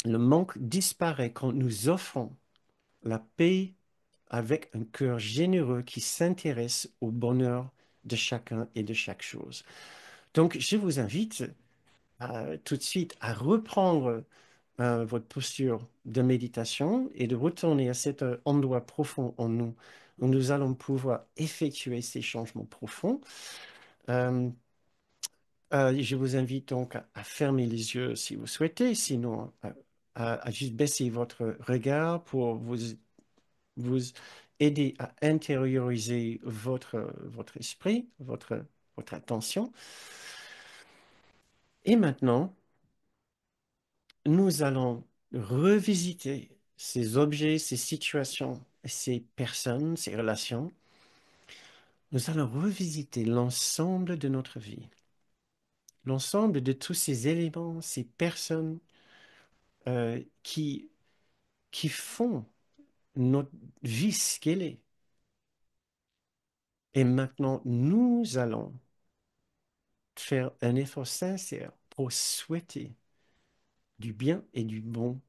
Le manque disparaît quand nous offrons la paix avec un cœur généreux qui s'intéresse au bonheur de chacun et de chaque chose. Donc, je vous invite tout de suite à reprendre votre posture de méditation et de retourner à cet endroit profond en nous où nous allons pouvoir effectuer ces changements profonds. Euh, je vous invite donc à fermer les yeux si vous souhaitez, sinon à juste baisser votre regard pour vous aider à intérioriser votre esprit, votre attention. Et maintenant, nous allons revisiter ces objets, ces situations, ces personnes, ces relations. Nous allons revisiter l'ensemble de notre vie, l'ensemble de tous ces éléments, ces personnes qui, qui font notre vie ce qu'elle est. Et maintenant, nous allons faire un effort sincère pour souhaiter du bien et du bon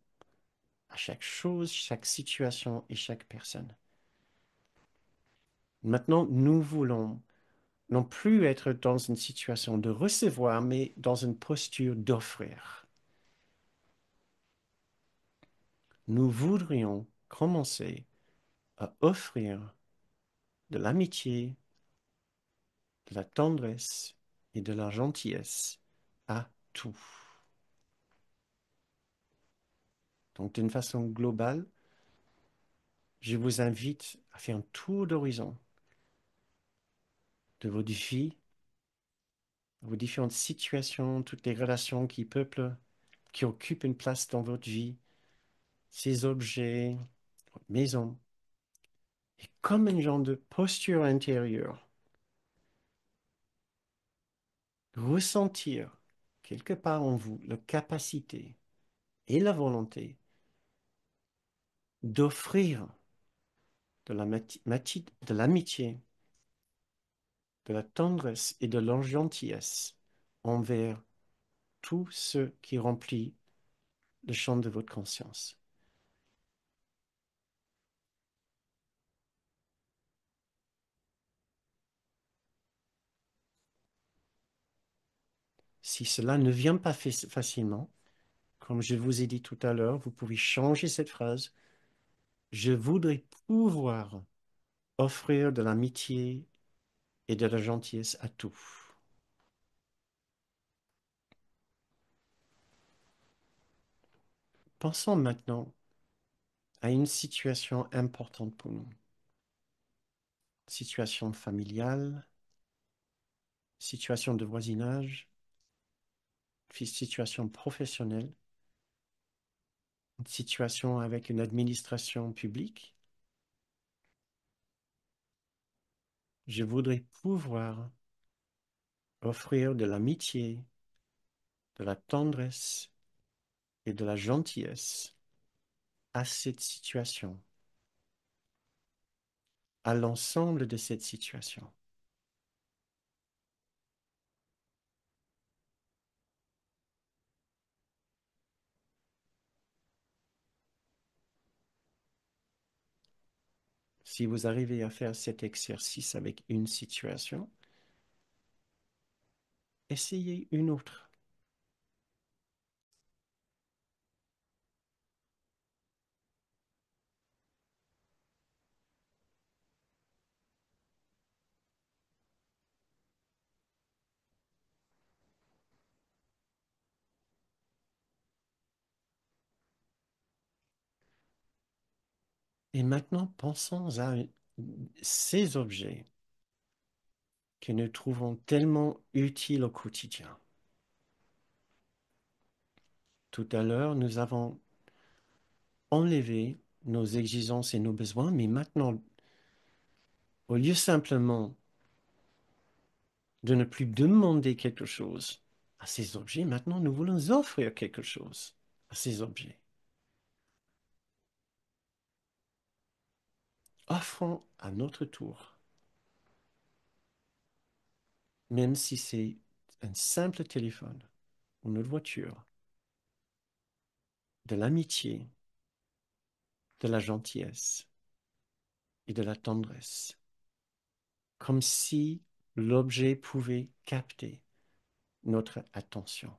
à chaque chose, chaque situation et chaque personne. Maintenant, nous voulons non plus être dans une situation de recevoir, mais dans une posture d'offrir. Nous voudrions commencer à offrir de l'amitié, de la tendresse et de la gentillesse à tout. Donc, d'une façon globale, je vous invite à faire un tour d'horizon de votre vie, vos différentes situations, toutes les relations qui peuplent, qui occupent une place dans votre vie, ces objets, votre maison, et comme une genre de posture intérieure, ressentir quelque part en vous la capacité et la volonté d'offrir de l'amitié, de la tendresse et de la gentillesse envers tout ce qui remplit le champ de votre conscience. Si cela ne vient pas facilement, comme je vous ai dit tout à l'heure, vous pouvez changer cette phrase. Je voudrais pouvoir offrir de l'amitié et de la gentillesse à tout. Pensons maintenant à une situation importante pour nous. Situation familiale, situation de voisinage, situation professionnelle, une situation avec une administration publique. Je voudrais pouvoir offrir de l'amitié, de la tendresse et de la gentillesse à cette situation, à l'ensemble de cette situation. Si vous arrivez à faire cet exercice avec une situation, essayez une autre. Et maintenant, pensons à ces objets que nous trouvons tellement utiles au quotidien. Tout à l'heure, nous avons enlevé nos exigences et nos besoins, mais maintenant, au lieu simplement de ne plus demander quelque chose à ces objets, maintenant nous voulons offrir quelque chose à ces objets. Offrons à notre tour, même si c'est un simple téléphone ou notre voiture, de l'amitié, de la gentillesse et de la tendresse, comme si l'objet pouvait capter notre attention,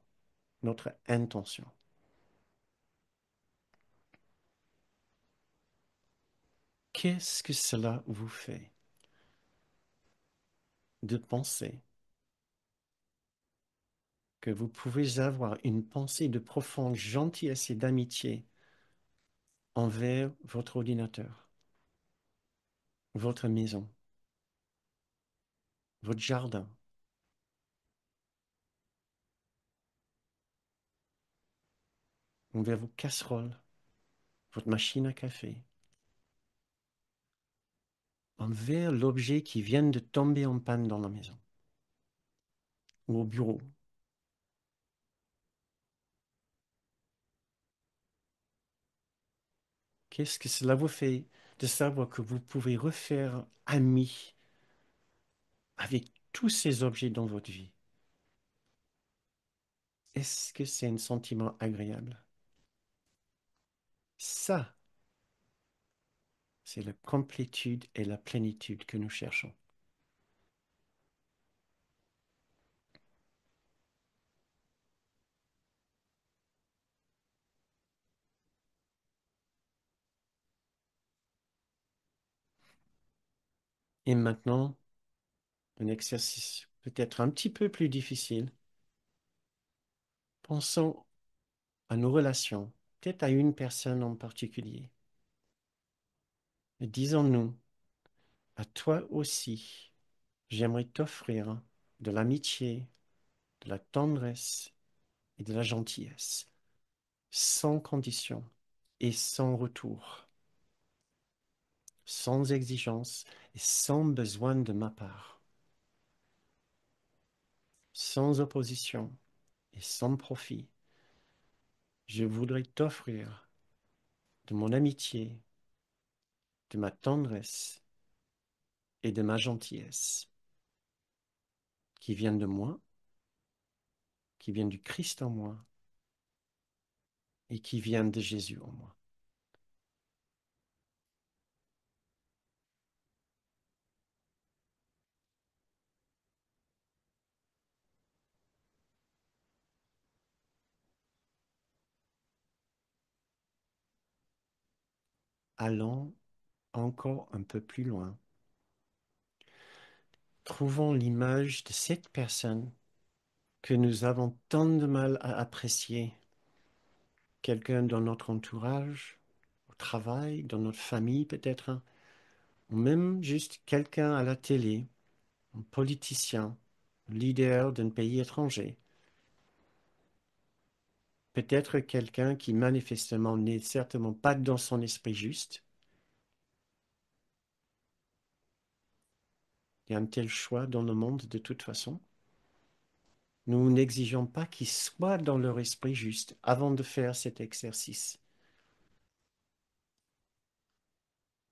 notre intention. Qu'est-ce que cela vous fait de penser que vous pouvez avoir une pensée de profonde gentillesse et d'amitié envers votre ordinateur, votre maison, votre jardin, envers vos casseroles, votre machine à café, envers l'objet qui vient de tomber en panne dans la maison ou au bureau. Qu'est-ce que cela vous fait de savoir que vous pouvez refaire ami avec tous ces objets dans votre vie? Est-ce que c'est un sentiment agréable? Ça, c'est la complétude et la plénitude que nous cherchons. Et maintenant, un exercice peut-être un petit peu plus difficile. Pensons à nos relations, peut-être à une personne en particulier. Et disons-nous, à toi aussi, j'aimerais t'offrir de l'amitié, de la tendresse et de la gentillesse, sans condition et sans retour, sans exigence et sans besoin de ma part, sans opposition et sans profit. Je voudrais t'offrir de mon amitié, de ma tendresse et de ma gentillesse, qui viennent de moi, qui viennent du Christ en moi et qui viennent de Jésus en moi. Allons encore un peu plus loin. Trouvons l'image de cette personne que nous avons tant de mal à apprécier, quelqu'un dans notre entourage, au travail, dans notre famille peut-être, hein, ou même juste quelqu'un à la télé, un politicien, un leader d'un pays étranger, peut-être quelqu'un qui manifestement n'est certainement pas dans son esprit juste. Il y a un tel choix dans le monde de toute façon. Nous n'exigeons pas qu'ils soient dans leur esprit juste avant de faire cet exercice.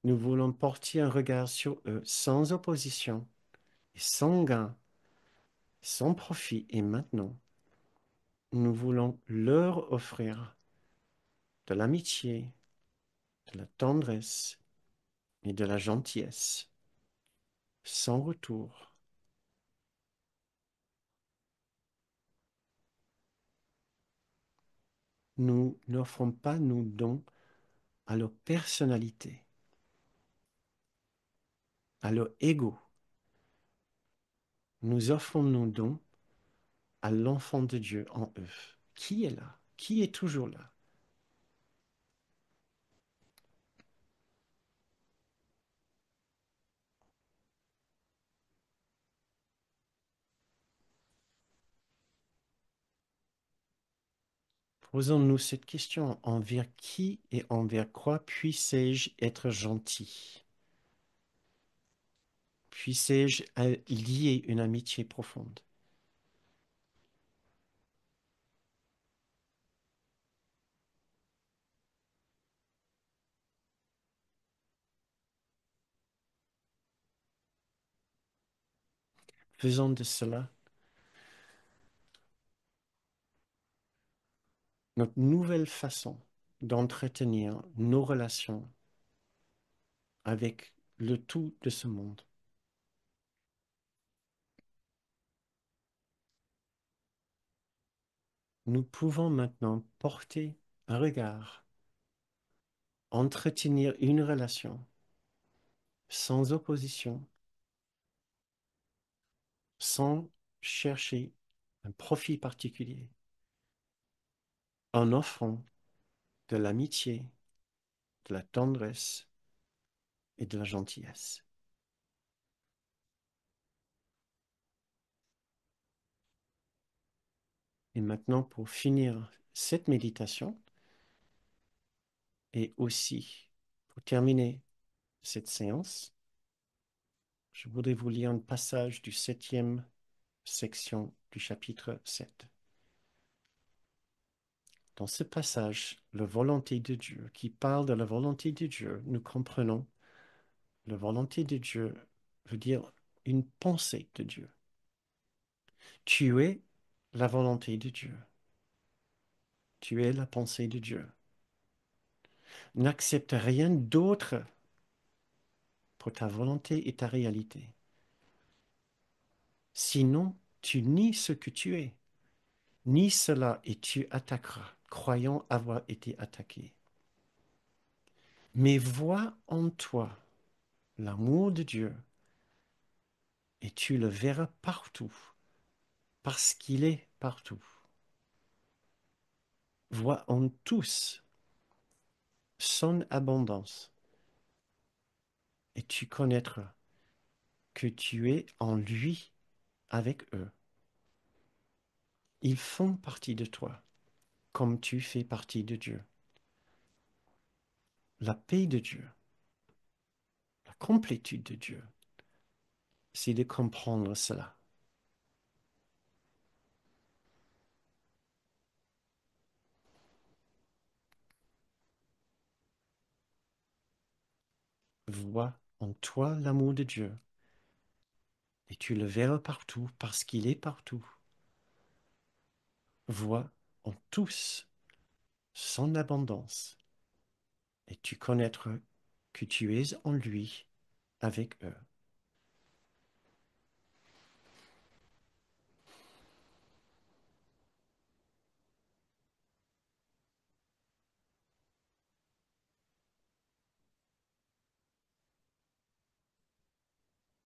Nous voulons porter un regard sur eux sans opposition et sans gain, sans profit. Et maintenant, nous voulons leur offrir de l'amitié, de la tendresse et de la gentillesse, sans retour. Nous n'offrons pas nos dons à leur personnalité, à leur ego. Nous offrons nos dons à l'enfant de Dieu en eux. Qui est là? Qui est toujours là? Posons-nous cette question, envers qui et envers quoi puissé-je être gentil? Puissé-je lier une amitié profonde? Faisons de cela notre nouvelle façon d'entretenir nos relations avec le tout de ce monde. Nous pouvons maintenant porter un regard, entretenir une relation sans opposition, sans chercher un profit particulier, en offrant de l'amitié, de la tendresse et de la gentillesse. Et maintenant, pour finir cette méditation, et aussi pour terminer cette séance, je voudrais vous lire un passage du 7e section du chapitre 7. Dans ce passage, la volonté de Dieu, qui parle de la volonté de Dieu, nous comprenons la volonté de Dieu veut dire une pensée de Dieu. Tu es la volonté de Dieu. Tu es la pensée de Dieu. N'accepte rien d'autre pour ta volonté et ta réalité. Sinon, tu nies ce que tu es. Nie cela et tu attaqueras, croyant avoir été attaqué. Mais vois en toi l'amour de Dieu et tu le verras partout, parce qu'il est partout. Vois en tous son abondance et tu connaîtras que tu es en lui avec eux. Ils font partie de toi, comme tu fais partie de Dieu. La paix de Dieu, la complétude de Dieu, c'est de comprendre cela. Vois en toi l'amour de Dieu et tu le verras partout parce qu'il est partout. Vois en tous son abondance et tu connaîtras que tu es en lui avec eux.